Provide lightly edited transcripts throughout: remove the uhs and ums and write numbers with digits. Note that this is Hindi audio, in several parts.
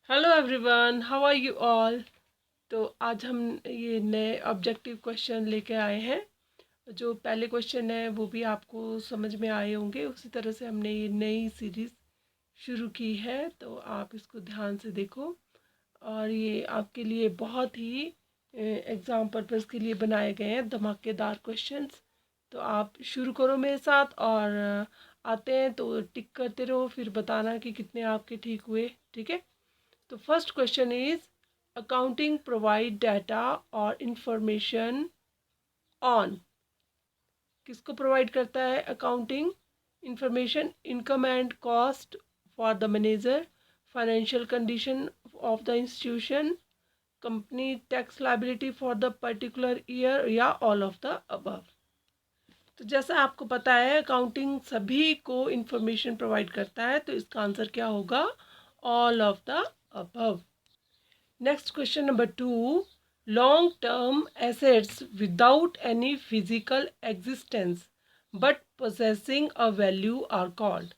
Hello everyone, how are you all. तो आज हम ये नए ऑब्जेक्टिव क्वेश्चन लेके आए हैं। जो पहले क्वेश्चन है वो भी आपको समझ में आए होंगे। उसी तरह से हमने ये नई सीरीज़ शुरू की है, तो आप इसको ध्यान से देखो। और ये आपके लिए बहुत ही एग्ज़ाम पर्पज़ के लिए बनाए गए हैं धमाकेदार क्वेश्चंस। तो आप शुरू करो मेरे साथ, और आते हैं तो टिक करते रहो, फिर बताना कि कितने आपके ठीक हुए। ठीक है। तो first question is, accounting provide data और इंफॉर्मेशन ऑन। किसको प्रोवाइड करता है accounting? Information, income and cost for the manager, financial condition of the institution, company tax liability for the particular year, या ऑल ऑफ द अबव। तो जैसा आपको पता है अकाउंटिंग सभी को इंफॉर्मेशन प्रोवाइड करता है, तो इसका आंसर क्या होगा? All of the above. Next question number 2. Long-term assets without any physical existence but possessing a value are called.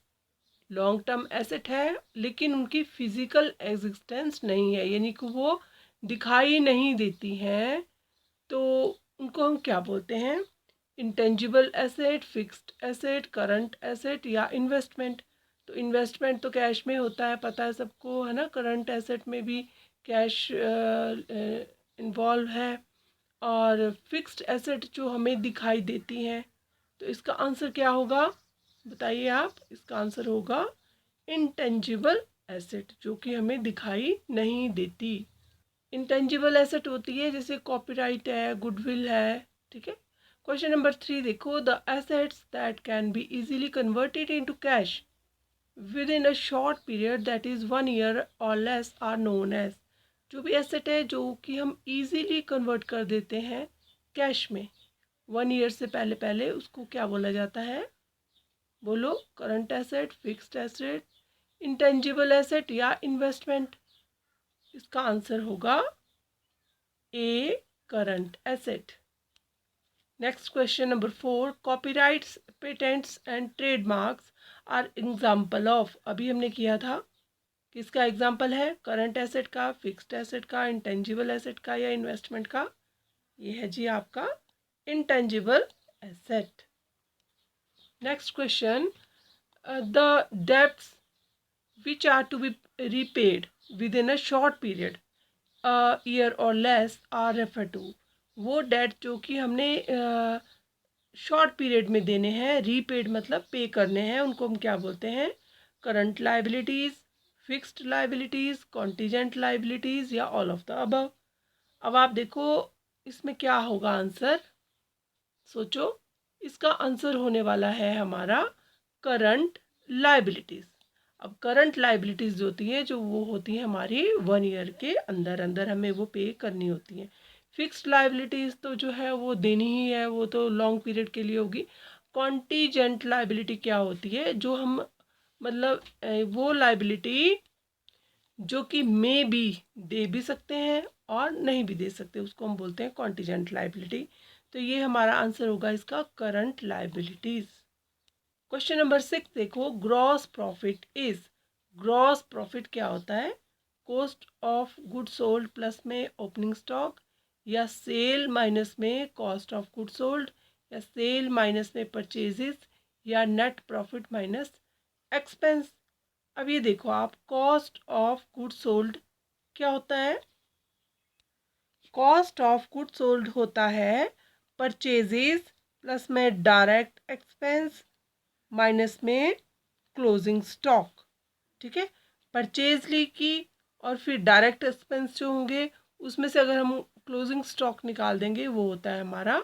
Long term asset है लेकिन उनकी फिजिकल एग्जिस्टेंस नहीं है, यानी कि वो दिखाई नहीं देती हैं, तो उनको हम क्या बोलते हैं? Intangible asset, fixed asset, current asset, या इन्वेस्टमेंट। तो इन्वेस्टमेंट तो कैश में होता है, पता है सबको, है ना। करंट एसेट में भी कैश इन्वॉल्व है। और फिक्स्ड एसेट जो हमें दिखाई देती हैं, तो इसका आंसर क्या होगा? बताइए आप। इसका आंसर होगा इंटेंजिबल एसेट, जो कि हमें दिखाई नहीं देती। इंटेंजिबल एसेट होती है जैसे कॉपीराइट है, गुडविल है। ठीक है। क्वेश्चन नंबर 3 देखो, the assets that can be easily converted into cash with in a short period that is 1 year और लेस आर नोन एज। जो भी एसेट है जो कि हम इजीली कन्वर्ट कर देते हैं कैश में 1 year से पहले पहले, उसको क्या बोला जाता है? बोलो। Current asset, fixed asset, intangible asset, या इन्वेस्टमेंट। इसका आंसर होगा A, current asset. Next question number 4, copyrights, patents and trademarks are example of. अभी हमने किया था, किसका एग्जाम्पल है? करंट एसेट का, फिक्स्ड एसेट का, इंटेंजिबल एसेट का, या इन्वेस्टमेंट का? ये है जी आपका intangible asset. Next question, the debts which are to be repaid within a short period year और लेस आर रेफर टू। वो डेट जो कि हमने शॉर्ट पीरियड में देने हैं, रीपेड मतलब पे करने हैं, उनको हम क्या बोलते हैं? Current liabilities, fixed liabilities, contingent liabilities, या ऑल ऑफ द अबव। अब आप देखो इसमें क्या होगा आंसर, सोचो। इसका आंसर होने वाला है हमारा करंट लाइबिलिटीज़। अब करंट लाइबिलिटीज़ जो होती हैं, जो वो होती हैं हमारी 1 year के अंदर अंदर हमें वो पे करनी होती हैं। फिक्स्ड लाइबिलिटीज़ तो जो है वो देनी ही है, वो तो लॉन्ग पीरियड के लिए होगी। कॉन्टीजेंट लाइबिलिटी क्या होती है? जो हम मतलब वो लाइबिलिटी जो कि मे बी दे भी सकते हैं और नहीं भी दे सकते, उसको हम बोलते हैं कॉन्टीजेंट लाइबिलिटी। तो ये हमारा आंसर होगा इसका करंट लाइबिलिटीज़। क्वेश्चन नंबर 6 देखो, gross profit is. Gross profit क्या होता है? Cost of good sold plus में ओपनिंग स्टॉक, या सेल माइनस में कॉस्ट ऑफ गुड सोल्ड, या सेल माइनस में परचेजेस, या नेट प्रॉफिट माइनस एक्सपेंस। अब ये देखो आप, कॉस्ट ऑफ गुड सोल्ड क्या होता है? कॉस्ट ऑफ गुड सोल्ड होता है परचेजेस प्लस में डायरेक्ट एक्सपेंस माइनस में क्लोजिंग स्टॉक। ठीक है। परचेज ली की और फिर डायरेक्ट एक्सपेंस जो होंगे उसमें से अगर हम क्लोजिंग स्टॉक निकाल देंगे, वो होता है हमारा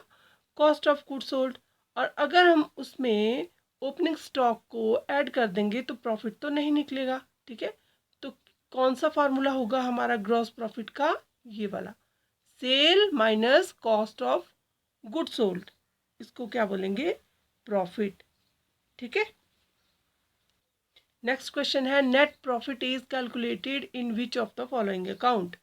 कॉस्ट ऑफ गुड सोल्ड। और अगर हम उसमें ओपनिंग स्टॉक को ऐड कर देंगे तो प्रॉफिट तो नहीं निकलेगा। ठीक है। तो कौन सा फार्मूला होगा हमारा ग्रॉस प्रॉफिट का? ये वाला, sale minus cost of good sold. इसको क्या बोलेंगे? प्रॉफिट। ठीक है। नेक्स्ट क्वेश्चन है, net profit is calculated in which of the following account.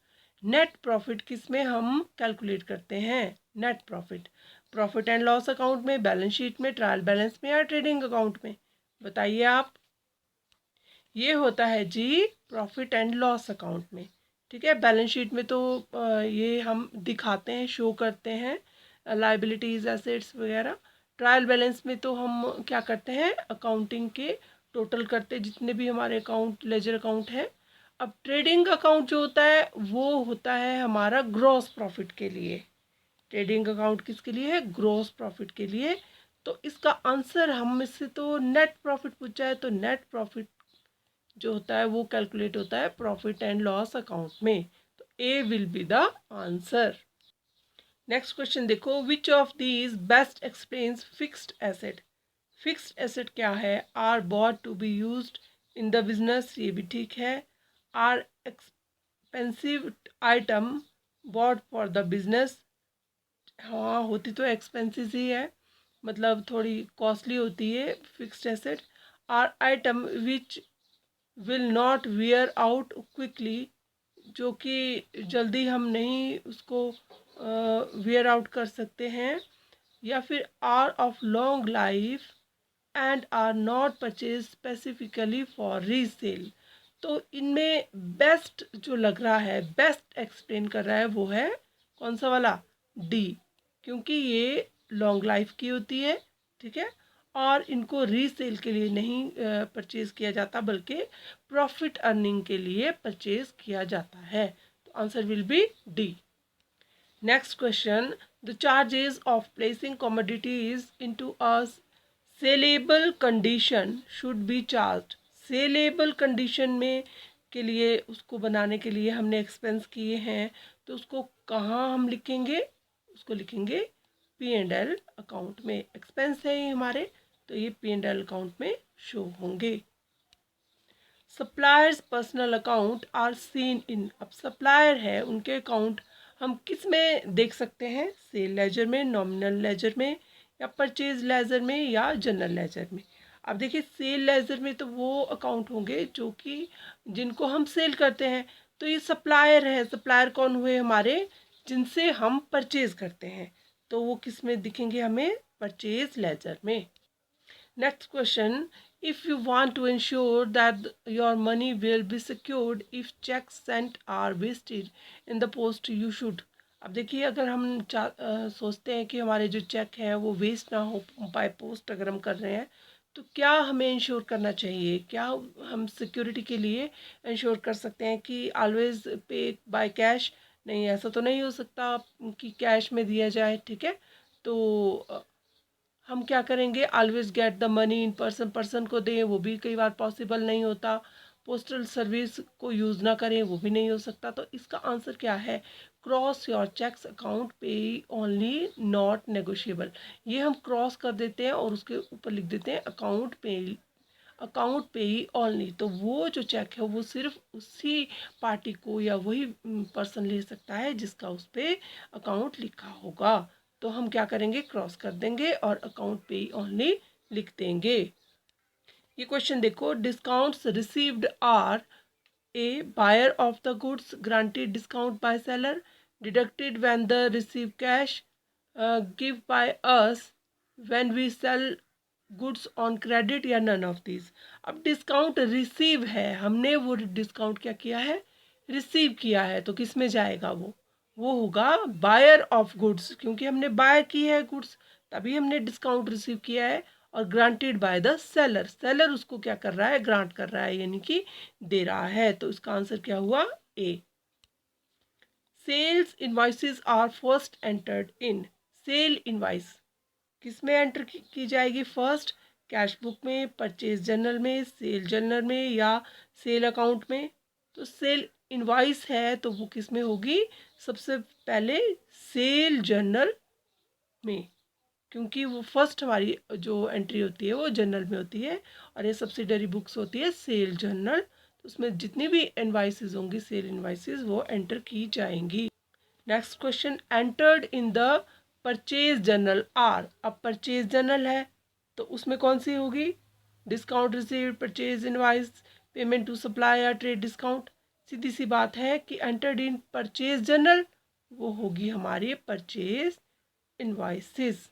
Net profit किस में हम कैलकुलेट करते हैं? Net profit profit and loss account में, बैलेंस शीट में, ट्रायल बैलेंस में, या ट्रेडिंग अकाउंट में? बताइए आप। ये होता है जी प्रॉफिट एंड लॉस अकाउंट में। ठीक है, बैलेंस शीट में तो ये हम दिखाते हैं, शो करते हैं लाइबिलिटीज़ एसेट्स वगैरह। ट्रायल बैलेंस में तो हम क्या करते हैं, अकाउंटिंग के टोटल करते हैं जितने भी हमारे अकाउंट लेजर अकाउंट है। अब ट्रेडिंग अकाउंट जो होता है वो होता है हमारा ग्रॉस प्रॉफिट के लिए। ट्रेडिंग अकाउंट किसके लिए है, ग्रॉस प्रॉफिट के लिए। तो इसका आंसर हम इससे तो नेट प्रॉफिट पूछा है, तो नेट प्रॉफिट जो होता है वो कैलकुलेट होता है प्रॉफिट एंड लॉस अकाउंट में। तो A will be the answer. Next question देखो, which of these best explains fixed asset. Fixed asset क्या है, are bought to be used in the business, ये भी ठीक है। Are expensive item bought for the business, हाँ होती तो एक्सपेंसिव ही है, मतलब थोड़ी कॉस्टली होती है fixed asset. Are item which will not wear out quickly, जो कि जल्दी हम नहीं उसको वियर आउट कर सकते हैं। या फिर are of long life and are not purchase specifically for resale. तो इनमें बेस्ट जो लग रहा है, बेस्ट एक्सप्लेन कर रहा है वो है कौन सा वाला, डी, क्योंकि ये लॉन्ग लाइफ की होती है। ठीक है, और इनको रीसेल के लिए नहीं परचेज किया जाता, बल्कि प्रॉफिट अर्निंग के लिए परचेज किया जाता है। तो answer will be D. Next question, the charges of placing commodities into a saleable condition should be charge. Saleable condition में के लिए उसको बनाने के लिए हमने एक्सपेंस किए हैं, तो उसको कहाँ हम लिखेंगे, उसको लिखेंगे पी एंड एल अकाउंट में। एक्सपेंस है ये हमारे, तो ये पी एंड एल अकाउंट में शो होंगे। Suppliers personal account are seen in, अब सप्लायर है उनके अकाउंट हम किस में देख सकते हैं, सेल लेजर में, नॉमिनल लेजर में, या परचेज लेजर में, या जनरल लेजर में। अब देखिए सेल लेजर में तो वो अकाउंट होंगे जो कि जिनको हम सेल करते हैं, तो ये सप्लायर है। सप्लायर कौन हुए हमारे, जिनसे हम परचेज करते हैं, तो वो किस में दिखेंगे हमें, परचेज लेजर में। Next question, if you want to ensure that your money will be secured if checks sent are wasted in the post, you should। अब देखिए अगर हम सोचते हैं कि हमारे जो चेक हैं वो वेस्ट ना हो बाय पोस्ट अगर हम कर रहे हैं, तो क्या हमें इंश्योर करना चाहिए, क्या हम सिक्योरिटी के लिए इंश्योर कर सकते हैं कि ऑलवेज पे बाय कैश, नहीं ऐसा तो नहीं हो सकता कि कैश में दिया जाए। ठीक है, तो हम क्या करेंगे, always get the money in person, person को दें वो भी कई बार पॉसिबल नहीं होता। पोस्टल सर्विस को यूज़ ना करें वो भी नहीं हो सकता। तो इसका आंसर क्या है, क्रॉस योर चेक्स अकाउंट पे ओनली नॉट नेगोशिएबल। ये हम क्रॉस कर देते हैं और उसके ऊपर लिख देते हैं अकाउंट पे, अकाउंट पे ही ओनली। तो वो जो चेक है वो सिर्फ उसी पार्टी को या वही पर्सन ले सकता है जिसका उस पर अकाउंट लिखा होगा। तो हम क्या करेंगे, क्रॉस कर देंगे और अकाउंट पे ही ओनली लिख देंगे। ये क्वेश्चन देखो, discounts received are a buyer of the goods granted discount by seller, deducted when the receive cash, give by us when we sell goods on credit, या नन ऑफ दिस। अब डिस्काउंट रिसीव है, हमने वो डिस्काउंट क्या किया है, रिसीव किया है, तो किस में जाएगा वो होगा बायर ऑफ गुड्स, क्योंकि हमने बाय की है गुड्स तभी हमने डिस्काउंट रिसीव किया है। और granted by the seller, seller उसको क्या कर रहा है, ग्रांट कर रहा है, यानी कि दे रहा है। तो इसका आंसर क्या हुआ, A. Sales invoices are first entered in, sale invoice किस में एंटर की जाएगी, फर्स्ट कैश बुक में, परचेज जर्नल में, सेल जर्नल में, या सेल अकाउंट में। तो सेल इनवॉइस है तो वो किस में होगी, सबसे पहले सेल जर्नल में, क्योंकि वो फर्स्ट हमारी जो एंट्री होती है वो जर्नल में होती है, और ये सब्सिडरी बुक्स होती है सेल जर्नल। तो उसमें जितनी भी इनवॉइसेस होंगी सेल इनवॉइसेस वो एंटर की जाएंगी। Next question, entered in the purchase journal are, अब परचेज जर्नल है तो उसमें कौन सी होगी, discount received, purchase invoice, payment to supplier, trade discount. सीधी सी बात है कि एंटर्ड इन परचेज जर्नल वो होगी हमारी purchase invoices.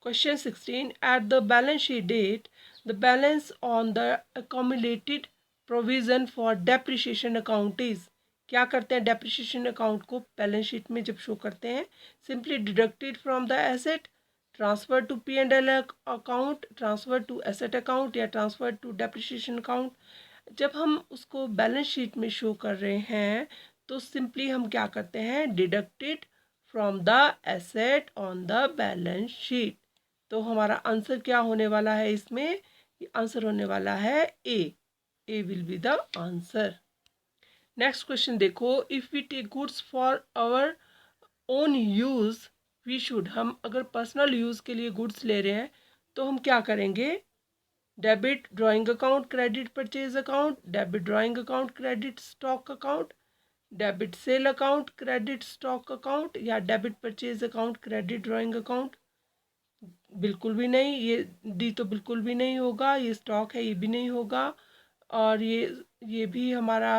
Question 16, at the balance sheet date the balance on the accumulated provision for depreciation account is. क्या करते हैं डेप्रिसिएशन अकाउंट को बैलेंस शीट में जब शो करते हैं, simply deducted from the asset, transfer to P&L account, transfer to asset account या ट्रांसफर टू डेप्रिसिएशन अकाउंट। जब हम उसको बैलेंस शीट में शो कर रहे हैं तो सिंपली हम क्या करते हैं, deducted from the asset on the balance sheet. तो हमारा आंसर क्या होने वाला है इसमें, आंसर होने वाला है A will be the answer. Next question देखो, if we take goods for our own use we should. हम अगर पर्सनल यूज़ के लिए गुड्स ले रहे हैं तो हम क्या करेंगे, debit drawing account, credit purchase account, debit drawing account, credit stock account, debit sale account, credit stock account या debit purchase account, credit drawing account. बिल्कुल भी नहीं, ये डी तो बिल्कुल भी नहीं होगा, ये स्टॉक है ये भी नहीं होगा, और ये भी हमारा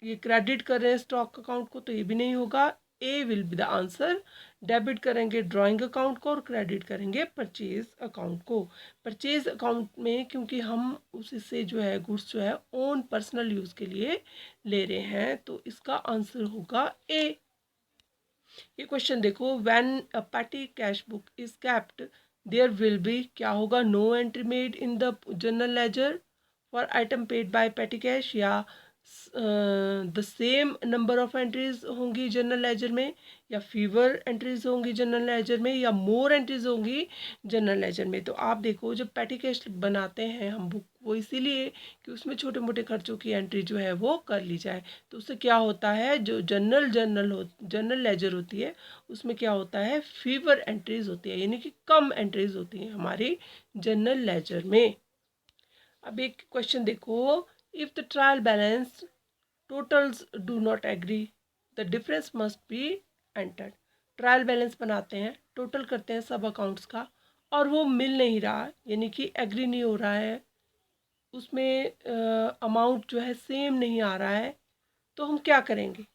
ये क्रेडिट कर रहे हैं स्टॉक अकाउंट को तो ये भी नहीं होगा। A will be the answer. Debit करेंगे ड्राइंग अकाउंट को और क्रेडिट करेंगे परचेज अकाउंट को। परचेज अकाउंट में क्योंकि हम उससे जो है गुड्स जो है ओन पर्सनल यूज़ के लिए ले रहे हैं तो इसका आंसर होगा ए। ये क्वेश्चन देखो, when a petty cash book is kept there will be, क्या होगा, no entry made in the general ledger for item paid by petty cash, या the same number of entries होंगी जनरल लेजर में, या फीवर एंट्रीज होंगी जनरल लेजर में, या मोर एंट्रीज होंगी जनरल लेजर में। तो आप देखो जब पेटी कैश बनाते हैं हम बुक, वो इसीलिए कि उसमें छोटे मोटे खर्चों की एंट्री जो है वो कर ली जाए। तो उससे क्या होता है, जो जनरल लेजर होती है उसमें क्या होता है, फीवर एंट्रीज होती है, यानी कि कम एंट्रीज होती हैं हमारी जनरल लेजर में। अब एक क्वेश्चन देखो, if the trial balance totals do not agree the difference must be entered. Trial balance बनाते हैं, टोटल करते हैं सब अकाउंट्स का और वो मिल नहीं रहा, यानी कि एग्री नहीं हो रहा है, उसमें अमाउंट जो है सेम नहीं आ रहा है, तो हम क्या करेंगे,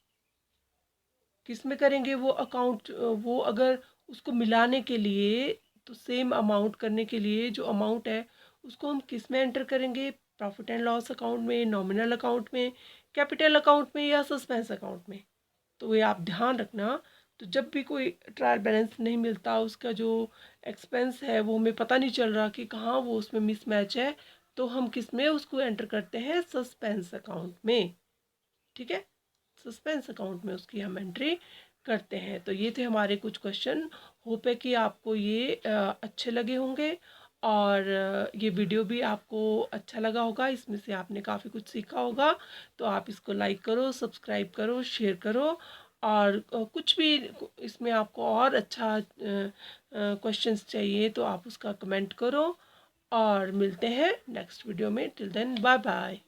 किस में करेंगे वो अकाउंट, वो अगर उसको मिलाने के लिए तो सेम अमाउंट करने के लिए जो अमाउंट है उसको हम किस में एंटर करेंगे, प्रॉफिट एंड लॉस अकाउंट में, नॉमिनल अकाउंट में, कैपिटल अकाउंट में या सस्पेंस अकाउंट में। तो ये आप ध्यान रखना। तो जब भी कोई ट्रायल बैलेंस नहीं मिलता, उसका जो एक्सपेंस है वो हमें पता नहीं चल रहा कि कहाँ वो उसमें मिसमैच है, तो हम किस में उसको एंटर करते हैं, सस्पेंस अकाउंट में। ठीक है, सस्पेंस अकाउंट में उसकी हम एंट्री करते हैं। तो ये थे हमारे कुछ क्वेश्चन। होप है कि आपको ये अच्छे लगे होंगे और ये वीडियो भी आपको अच्छा लगा होगा, इसमें से आपने काफ़ी कुछ सीखा होगा। तो आप इसको लाइक करो, सब्सक्राइब करो, शेयर करो, और कुछ भी इसमें आपको और अच्छा क्वेश्चंस चाहिए तो आप उसका कमेंट करो, और मिलते हैं नेक्स्ट वीडियो में। Till then bye bye.